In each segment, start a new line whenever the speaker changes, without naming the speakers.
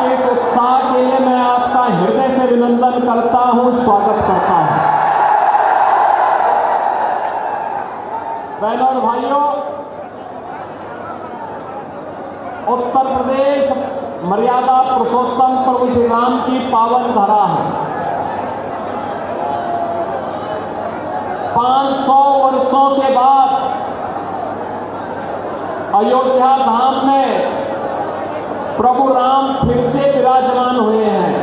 आपके इस उत्साह के लिए मैं आपका हृदय से अभिनंदन करता हूं, स्वागत करता हूं। बहनों और भाइयों, उत्तर प्रदेश मर्यादा पुरुषोत्तम प्रभु श्री राम की पावन धरा है। 500 वर्षों के बाद अयोध्या धाम में प्रभु राम फिर से विराजमान हुए हैं।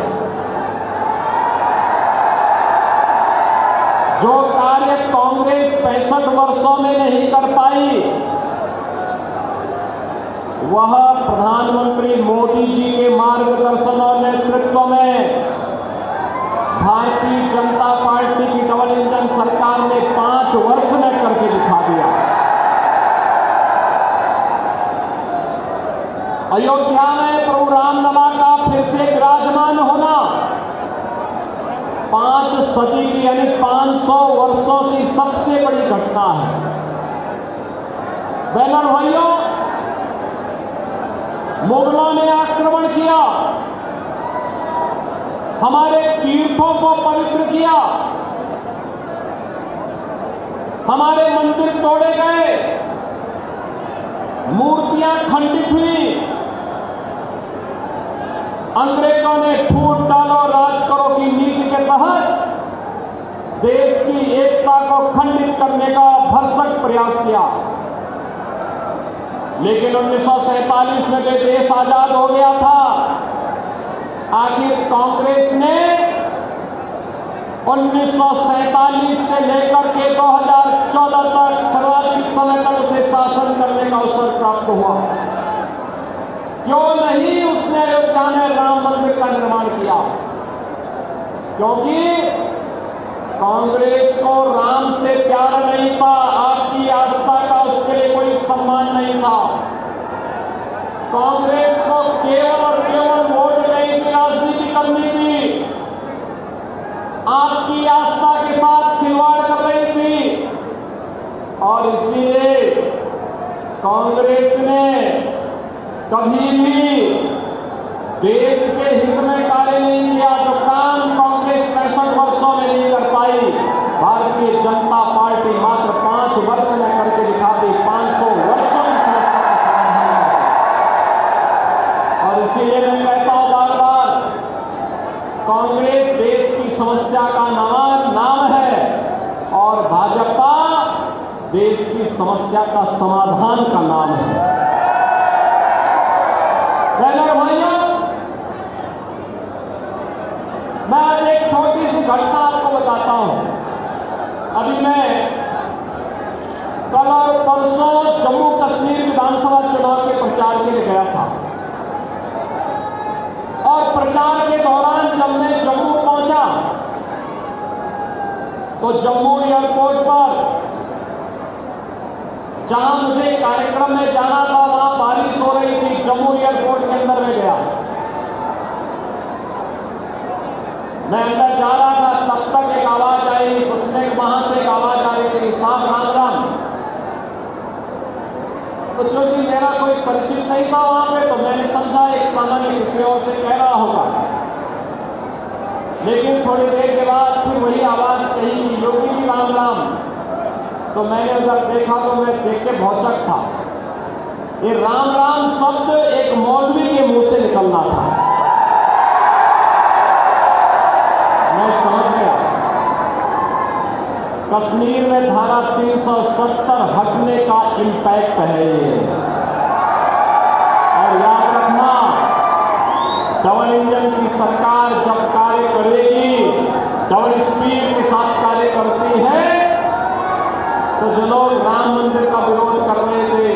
जो कार्य कांग्रेस 65 वर्षों में नहीं कर पाई, वह प्रधानमंत्री मोदी जी के मार्गदर्शन और नेतृत्व में भारतीय जनता पार्टी की डबल इंजन सरकार ने 5 वर्ष में करके दिखा दिया। अयोध्या में प्रभु रामलला का फिर से विराजमान होना 5 सदी की यानी 500 वर्षों की सबसे बड़ी घटना है। बहनों और भाइयों, मुगलों ने आक्रमण किया, हमारे तीर्थों को पवित्र किया, हमारे मंदिर तोड़े गए, मूर्तियां खंडित हुई, अंग्रेजों ने फूट डालो राज करो की नीति के तहत देश की एकता को खंडित करने का भरसक प्रयास किया। लेकिन 1947 में जब देश आजाद हो गया था, आखिर कांग्रेस ने 1947 से लेकर के 2014 तक सर्वाधिक समय तक उसे शासन करने का अवसर प्राप्त हुआ। क्यों नहीं उसने अयोध्या में राम मंदिर का निर्माण किया? क्योंकि कांग्रेस को राम से प्यार नहीं था, आपकी आस्था का उसके लिए कोई सम्मान नहीं था। कांग्रेस को केवल और केवल वोट बैंक की राजनीति करनी थी, आपकी आस्था के साथ खिलवाड़ कर रही थी। और इसलिए कांग्रेस ने कभी भी देश के हित में कार्य नहीं किया। जो काम कांग्रेस 65 वर्षों में नहीं कर पाई, भारतीय जनता पार्टी मात्र 5 वर्ष में करके दिखा दी। 500 वर्षों की समस्या का समाधान है। और इसीलिए मैं कहता हूं बार बार, कांग्रेस देश की समस्या का नाम है और भाजपा देश की समस्या का समाधान का नाम है। बहनों और भाइयों, मैं आज एक छोटी सी घटना आपको बताता हूं। अभी मैं कल और परसों जम्मू कश्मीर विधानसभा चुनाव के प्रचार के लिए गया था और प्रचार के दौरान जब मैं जम्मू पहुंचा तो जम्मू एयरपोर्ट पर जहां मुझे कार्यक्रम में जाना था वहां बारिश हो रही थी। जम्मू एयरपोर्ट के अंदर में गया, मैं अंदर जा रहा था, तब तक एक आवाज आई, उसने वहां से एक आवाज आ रही थी, साहब राम राम। तो क्योंकि मेरा कोई परिचित नहीं था वहां पे, तो मैंने समझा एक सामान्य किसी और से कह रहा होगा। लेकिन थोड़ी देर के बाद फिर वही आवाज कही, योगी जी राम राम। तो मैंने उधर देखा तो मैं देख के भौचक था। ये राम राम शब्द एक मौलवी के मुंह से निकलना था। मैं समझ गया कश्मीर में धारा 370 हटने का इंपैक्ट है ये। और याद रखना, डबल इंजन की सरकार जब कार्य करेगी, डबल स्पीड के साथ कार्य करती है, तो जो लोग राम मंदिर का विरोध कर रहे थे,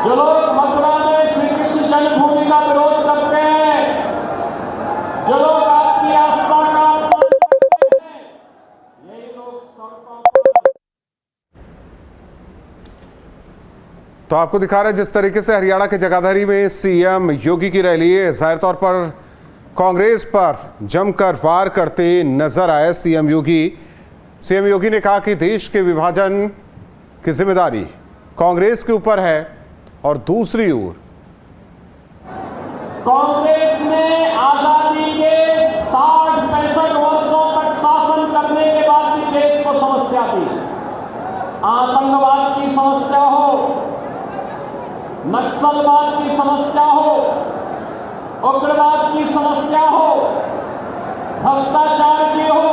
जो लोग मथुरा में श्री कृष्ण जन्मभूमि का विरोध करते हैं, जो लोग आपकी आस्था का अपमान करते हैं, यही लोग सड़कों पर।
तो आपको दिखा रहे हैं जिस तरीके से हरियाणा के जगाधरी में सीएम योगी की रैली है, जाहिर तौर पर कांग्रेस पर जमकर वार करते नजर आए सीएम योगी। सीएम योगी ने कहा कि देश के विभाजन की जिम्मेदारी कांग्रेस के ऊपर है और दूसरी ओर
कांग्रेस नक्सलवाद की समस्या हो, उग्रवाद की समस्या हो, भ्रष्टाचार की हो,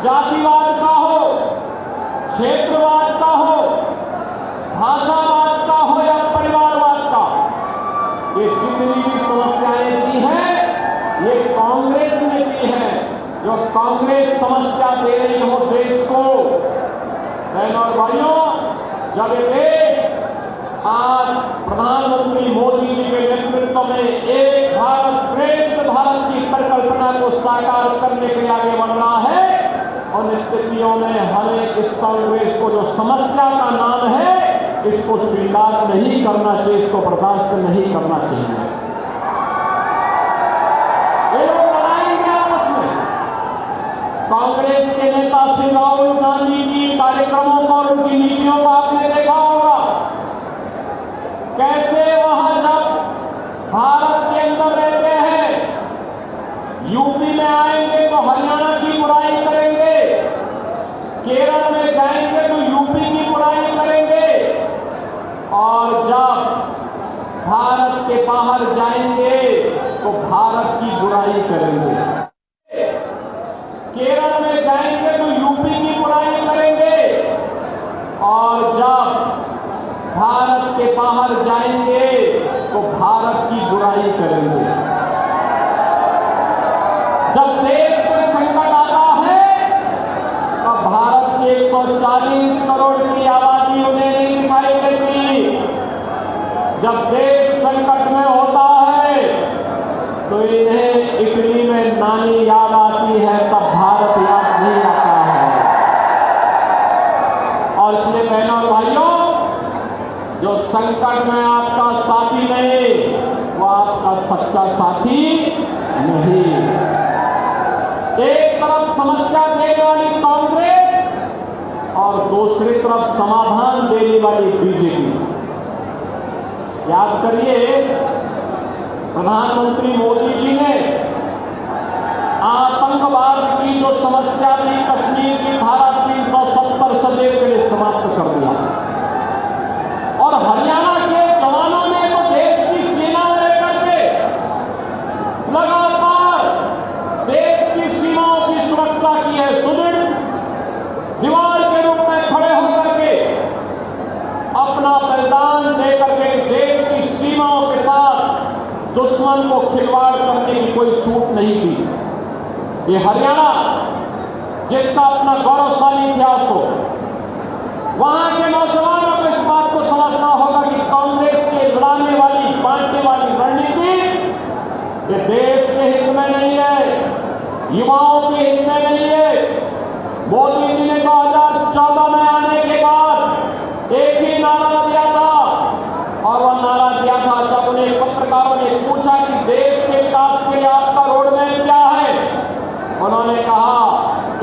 जातिवाद का हो, क्षेत्रवाद का हो, भाषावाद का हो या परिवारवाद का, ये जितनी भी समस्याएं की हैं ये कांग्रेस ने की है। जो कांग्रेस समस्या दे रही हो देश को, बहनों और भाइयों, जब ये देश आज प्रधानमंत्री मोदी जी के नेतृत्व में एक भारत श्रेष्ठ भारत की परिकल्पना को साकार करने के लिए आगे बढ़ रहा है, उन स्थितियों में हमें इस कांग्रेस को जो समस्या का नाम है इसको स्वीकार नहीं करना चाहिए, इसको बर्दाश्त नहीं करना चाहिए। ये लोग लड़ाएंगे आपस में। कांग्रेस के नेता श्री राहुल गांधी की कार्यक्रमों को और उनकी नीतियों को आपने देखा होगा, कैसे वहां जब भारत के अंदर रहते हैं, यूपी में आएंगे तो हरियाणा की बुराई करेंगे, केरल में जाएंगे तो यूपी की बुराई करेंगे, और जब भारत के बाहर जाएंगे तो भारत की बुराई करेंगे। केरल में जाएंगे तो यूपी की बुराई करेंगे, और जब भारत के बाहर जाएंगे तो भारत की बुराई करेंगे। जब देश में संकट आता है तब भारत की 140 करोड़ की आबादी उन्हें नहीं दिखाई देती। जब देश संकट में होता है तो इन्हें इटली में नानी याद आती है, तब भारत याद नहीं आता है। और इसलिए बहनों और भाइयों, जो संकट में आपका साथी नहीं वो आपका सच्चा साथी नहीं। एक तरफ समस्या देने वाली कांग्रेस और दूसरी तरफ समाधान देने वाली बीजेपी। याद करिए, प्रधानमंत्री मोदी जी ने आतंकवाद की जो समस्या थी कश्मीर की धारा 370 सदैव के लिए समाप्त कर दिया, और हरियाणा के जवानों ने तो देश की सीमा में रहकर के लगातार देश की सीमाओं की सुरक्षा की है। सुदृढ़ दीवार के रूप में खड़े होकर के अपना बलिदान देकर के देश की सीमाओं के साथ दुश्मन को खिलवाड़ करने की कोई छूट नहीं थी। ये हरियाणा जिसका अपना गौरवशाली इतिहास हो, वहां के नौजवानों को इस बात को समझना होगा कि कांग्रेस के लड़ाने वाली बांटने वाली रणनीति ये देश के हित में नहीं है, युवाओं के हित में नहीं है। मोदी जी ने 2014 में आने के बाद एक ही नारा दिया था, और वह नारा दिया था जब उन्हें पत्रकारों ने पूछा कि देश के विकास के लिए आपका रोडमैप क्या है, उन्होंने कहा,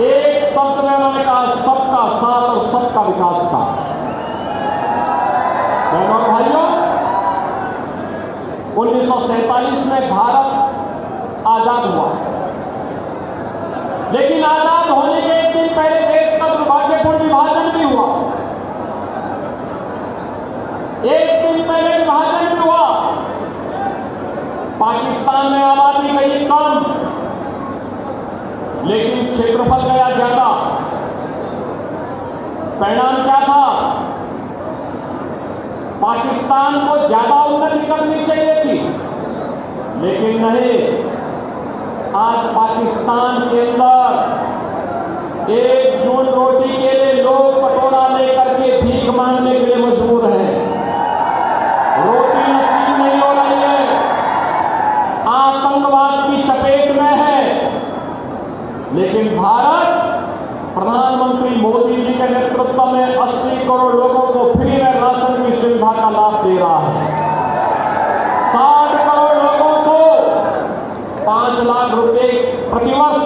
एक शब्द में उन्होंने कहा, सबका साथ और सबका विकास का। बहनों और भाइयों, 1947 में भारत आजाद हुआ, लेकिन आजाद होने के एक दिन पहले देश का दुर्भाग्यपूर्ण विभाजन भी हुआ। एक दिन पहले विभाजन भी हुआ। पाकिस्तान में आबादी गई कम, लेकिन क्षेत्रफल गया ज्यादा। परिणाम क्या था? पाकिस्तान को ज्यादा उन्नति करनी चाहिए थी, लेकिन नहीं। आज पाकिस्तान के अंदर एक जून रोटी के लिए लोग कटोरा लेकर के भीख मांगने के लिए मजबूर हैं। रोटी नसीब नहीं हो रही है, आतंकवाद की चपेट में है। लेकिन भारत प्रधानमंत्री मोदी जी के नेतृत्व में 80 करोड़ लोगों को फ्री में राशन की सुविधा का लाभ दे रहा है। 60 करोड़ लोगों को 5 लाख रुपए प्रतिवर्ष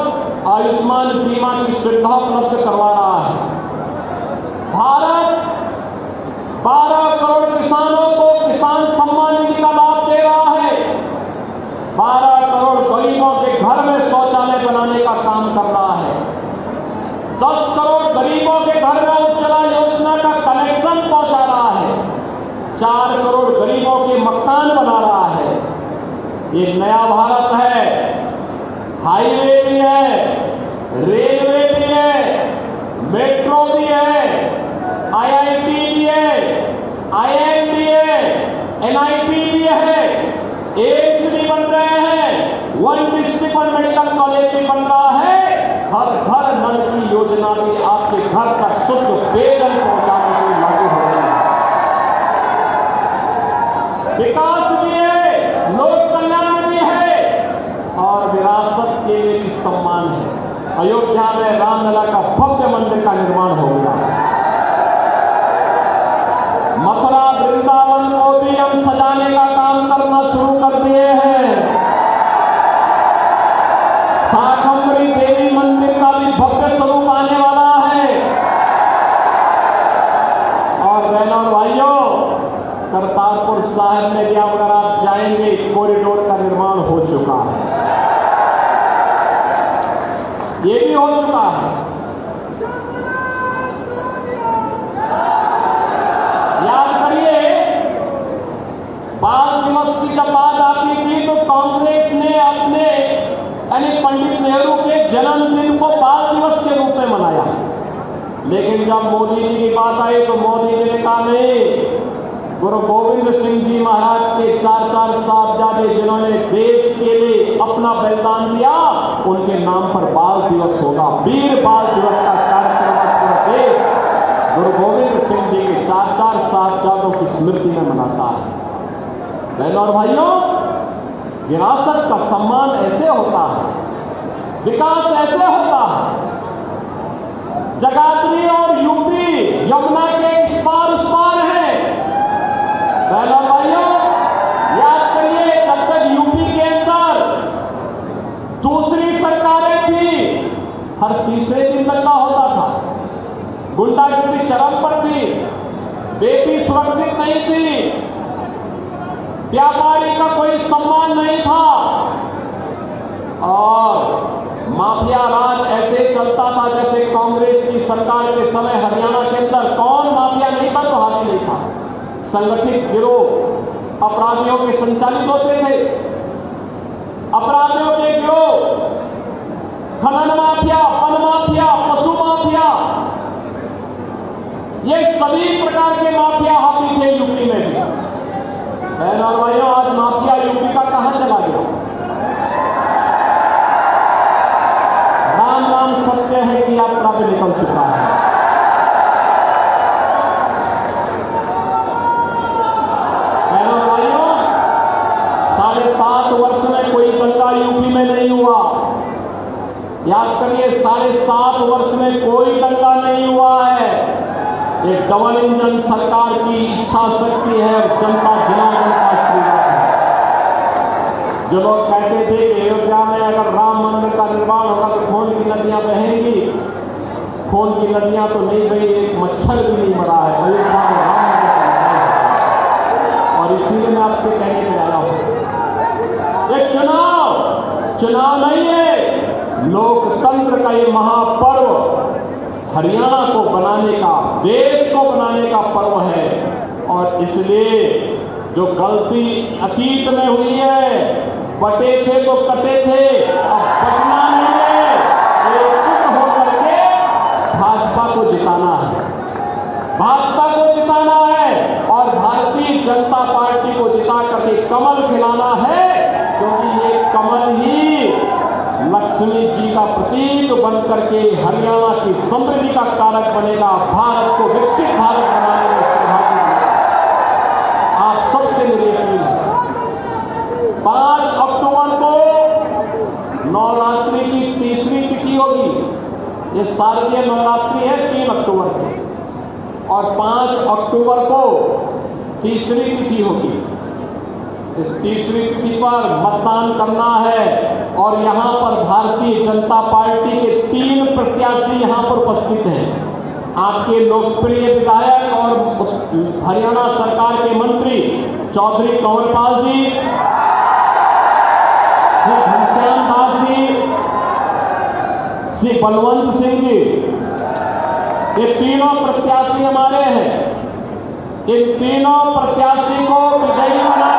आयुष्मान बीमा की सुविधा उपलब्ध करवा रहा है। भारत 12 करोड़ किसानों को किसान सम्मान निधि का लाभ दे रहा है। 12 करोड़ गरीबों के घर में शौचालय बनाने का काम कर रहा है। 10 करोड़ गरीबों के घर में उज्ज्वला योजना का कनेक्शन पहुंचा रहा है। 4 करोड़ मकान बना रहा है। ये नया भारत है, हाईवे भी है, रेलवे भी है, मेट्रो भी है, आईआईटी भी है, आईआईएम भी है, एनआईटी भी है, एम्स भी बन रहे हैं, one district one medical college भी बन रहा है। हर घर नल की योजना भी आपके घर तक शुद्ध पेयजल पहुंचाने के लिए लागू हो रही है। विकास भी है, लोक कल्याण भी है और विरासत के लिए भी सम्मान है। अयोध्या में रामलला का भव्य मंदिर का निर्माण हो गया। मथुरा वृंदावन को भी हम सजाने का काम करना शुरू कर दिए हैं। शाकंभरी देवी मंदिर का भी भव्य स्वरूप आने वाला है। और बहनों और भाइयों, करतारपुर साहिब में भी अगर आप जाएंगे, कॉरिडोर का निर्माण हो चुका है, ये भी हो चुका है। याद करिए, बाल दिवस की जब बात आती थी तो कांग्रेस ने अपने यानी पंडित नेहरू के जन्मदिन को बाल दिवस के रूप में मनाया। लेकिन जब मोदी जी की बात आई तो मोदी जी ने कहा नहीं, गुरु गोविंद सिंह जी महाराज के 4 साहबजादे जिन्होंने देश के लिए अपना बलिदान दिया, उनके नाम पर बाल दिवस होगा। वीर बाल दिवस का कार्यक्रम पूरा देश गुरु गोविंद सिंह जी के 4 साहबजादों की स्मृति में मनाता है। बहनों और भाइयों, विरासत का सम्मान ऐसे होता है, विकास ऐसे होता है। जगाधरी और यूपी यमुना के इस पार उस पार है। बहनों भाइयों, याद करिए, जब तक यूपी के अंदर दूसरी सरकारें थी, हर तीसरे दिन दंगा होता था, गुंडागिरी चरम पर थी, बेटी सुरक्षित नहीं थी, व्यापारी का कोई सम्मान नहीं था और माफिया राज ऐसे चलता था जैसे कांग्रेस की सरकार के समय हरियाणा के अंदर कौन माफिया नहीं था तो हाथी नहीं था। संगठित गिरोह अपराधियों के संचालित होते थे। अपराधियों के गिरोह खनन माफिया, वन माफिया, पशु माफिया, ये सभी प्रकार के माफिया हावी थे यूपी में भी। बहन और भाइयों, आज माफिया यूपी का कहां चला गया? राम नाम सत्य है कि यात्रा पे निकल चुका है। बहन और भाइयों, 7.5 वर्ष में कोई दंगा यूपी में नहीं हुआ। याद करिए, 7.5 वर्ष में कोई दंगा नहीं हुआ है। ये डबल इंजन सरकार की इच्छा शक्ति है और जनता जनार्दन का आशीर्वाद है। जो लोग कहते थे कि अयोध्या में अगर राम मंदिर का निर्माण होगा तो खून की नदियां बहेंगी, खून की नदियां तो नहीं बही, एक मच्छर भी नहीं मरा है। अयोध्या में राम मंदिर का निर्माण होगा। और इसीलिए मैं आपसे कहने के आया हूं, ये चुनाव नहीं है, लोकतंत्र का ये महापर्व हरियाणा को बनाने का, देश को बनाने का पर्व है। और इसलिए जो गलती अतीत में हुई है, बटे थे तो कटे थे, अब बचना नहीं है, एकजुट होकर के भाजपा को जिताना है, भाजपा को जिताना है और भारतीय जनता पार्टी को जिता करके कमल खिलाना है, क्योंकि ये कमल ही लक्ष्मी जी का प्रतीक बनकर के हरियाणा की समृद्धि का कारक बनेगा, भारत को विकसित भारत बनाने में सहभागी बनेगा। आप सबसे मेरी अपील है, 5 अक्टूबर को नवरात्रि की तीसरी तिथि होगी। ये शारदीय नवरात्रि है 3 अक्टूबर से, और 5 अक्टूबर को तीसरी तिथि होगी। इस तीसरी तिथि पर मतदान करना है और यहां पर भारतीय जनता पार्टी के 3 प्रत्याशी यहां पर उपस्थित हैं। आपके लोकप्रिय विधायक और हरियाणा सरकार के मंत्री चौधरी कंवरपाल जी, श्री घनश्याम दास जी, श्री बलवंत सिंह जी, ये तीनों प्रत्याशी हमारे हैं। इन तीनों प्रत्याशी को विजयी बना